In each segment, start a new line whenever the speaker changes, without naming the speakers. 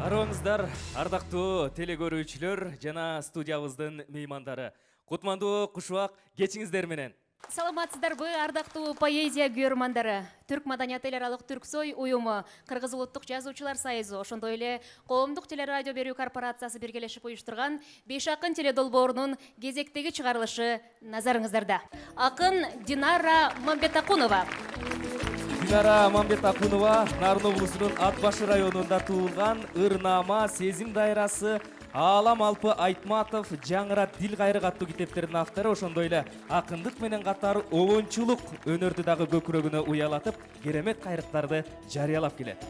Арыңыздар, ардактуу телегөрүүчүлөр жана студиябыздын меймандары. Кутмандуу Кушубак, кечиңиздер менен.
Саламатсыздарбы, ардактуу поэзия көрмандары. Түрк маданият эл аралык Түрксой уюму, Кыргыз улуттук жазуучулар союзу, ошондой эле коомдук телерадио берүү корпорациясы биргелешип уюштурган Беш акын теледолбоорунун кезектеги чыгарылышы назарыңыздарда. Акын Динара Мамбетакунова.
Динара Мамбетакунова Нарын облусунун Ат Башы районунда туулган, Ырнама, Сезим дайрасы, Алам Алпы Айтматов, Жаңыра Дил кайрык аттуу китептердин автору, ошондой эле акындык менен катар обончулук өнөрдү дагы көкүрөгүнө уялатып, керемет кайрыктарды жарыялап келет.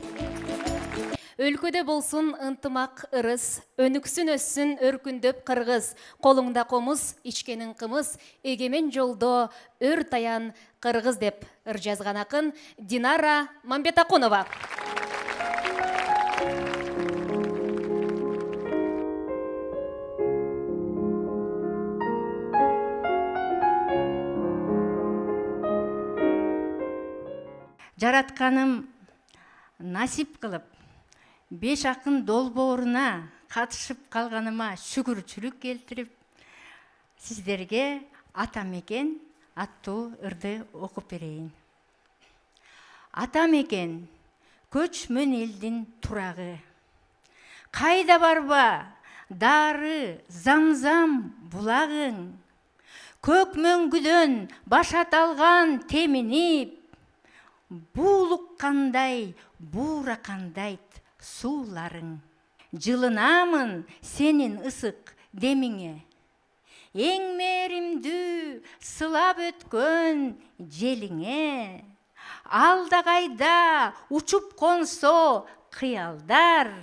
Өлкөдө болсун ынтымак ырыс, өнүксүн өссүн өркүндөп кыргыз, колуңда комуз, ичкенин кымыз, эгемен жолдо өр таян кыргыз деп ыр жазган акын Динара Мамбетакунова.
Жаратканым насип кылып, Беш акын долбооруна катышып калганыма шүгүрчүлүк келтирип, сиздерге Ата мекен аттуу ырды окуп берейин. Ата мекен көчмөн элдин турагы. Кайда барба дары замзам булагың. Көк мөңгүдөн башат алган теминип, буулук кандай, буура кандайт сууларың. Жылынамын сенин ысык демиңе. Эң мээримдүү сылап өткөн желиңе. Алда кайда учуп консо кыялдар.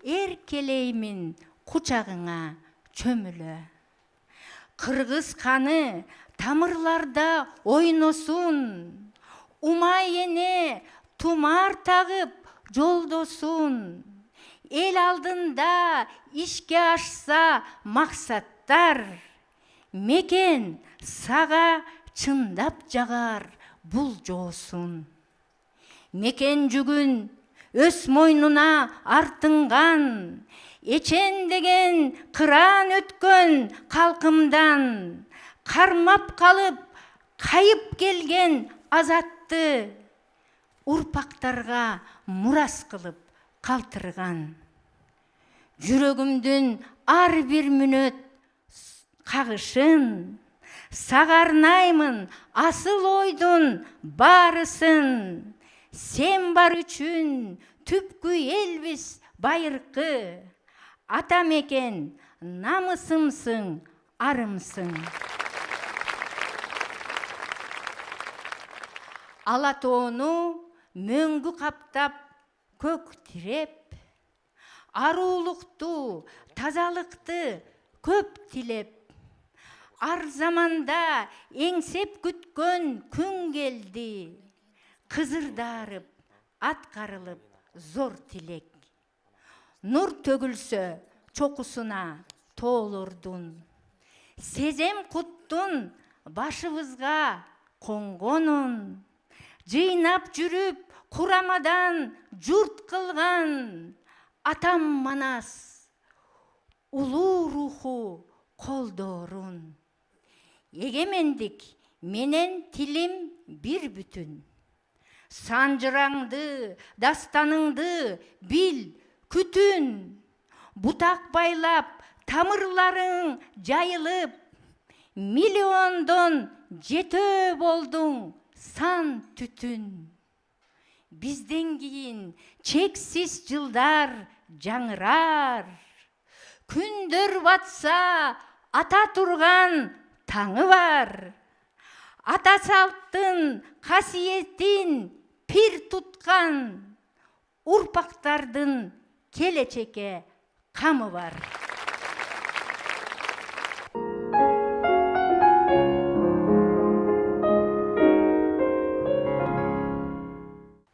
Эркелеймин кучагыңа чөмүлө. Кыргыз каны тамырларда ойносун. Умай эне тумар тагып жолдосун. Эл алдында ишке ашса максаттар. Мекен сага чындап жагар бул жоосун. Мекен жүгүн өс мойнуна артынган. Эчен деген кыран өткөн калкымдан. Кармап калып кайып келген азатты. Урпактарга мурас кылып калтырган. Жүрөгүмдүн ар бир мүнөт кагышын. Сагарнаймын асыл ойдун барысын. Сен бар үчүн түпкү элбиз байыркы. Ата мекен намысымсың, арымсың. Ала тоону мөңгү каптап көк тиреп, аруулукту, тазалыкты көп тилеп, ар заманда эңсеп күткөн күн келди. Кызырдарып, аткарылып зор тилек. Нур төгүлсө чокусуна тоолордун. Сезем куттун башыбызга конгонун. Жыйнап жүрүп курамадан журт кылган. Атам Манас улуу руху колдорун. Эгемендик менен тилим бир бүтүн. Санжыраңды, дастаныңды бил күтүн. Бутак байлап, тамырларың жайылып, миллиондон жетөө болдуң сан түтүн. Бизден кийин чексиз жылдар жаңырар. Күндөр батса ата турган таңы бар. Ата салттын касиетин пир туткан. Урпактардын келечекке камы бар.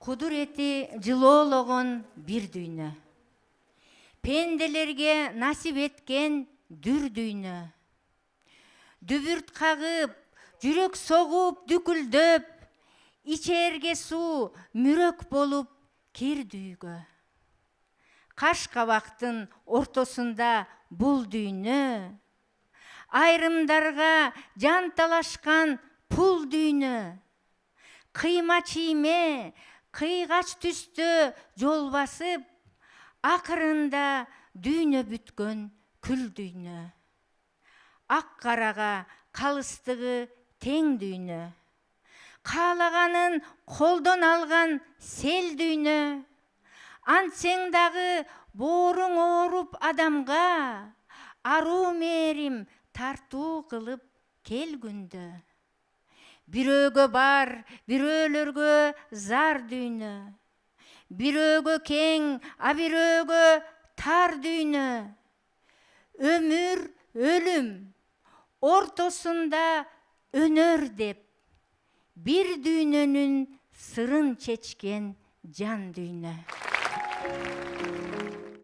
Кудурети жылоологон бир дүйнө. Пенделерге насип эткен дүр дүйнө. Дүбүрт кагып, жүрөк согуп, дүкүлдөп, ичерге суу мүрөк болуп кирдүүгө. қаш қабақтың ортосында бұл дүйні. Айрымдарға жан талашқан пұл дүйні. Қима чиме, қиғач түсті жол басып, ақырында дүйні бүткөн күл дүйні. Ақ қараға қалыстығы тең дүйні. Қалағанын қолдан алған сел дүйні. Антсеңдағы борың оруп адамға, ару мерим тарту қылып келгінді. Бирөөгө бар, бирөөлөргө зар дүйні. Бирөөгө кең, а бирөөгө тар дүйні. Өмүр, өлүм, ортосунда өнөр деп, бир дүйнөнүн сырын чечкен жан дүйнө.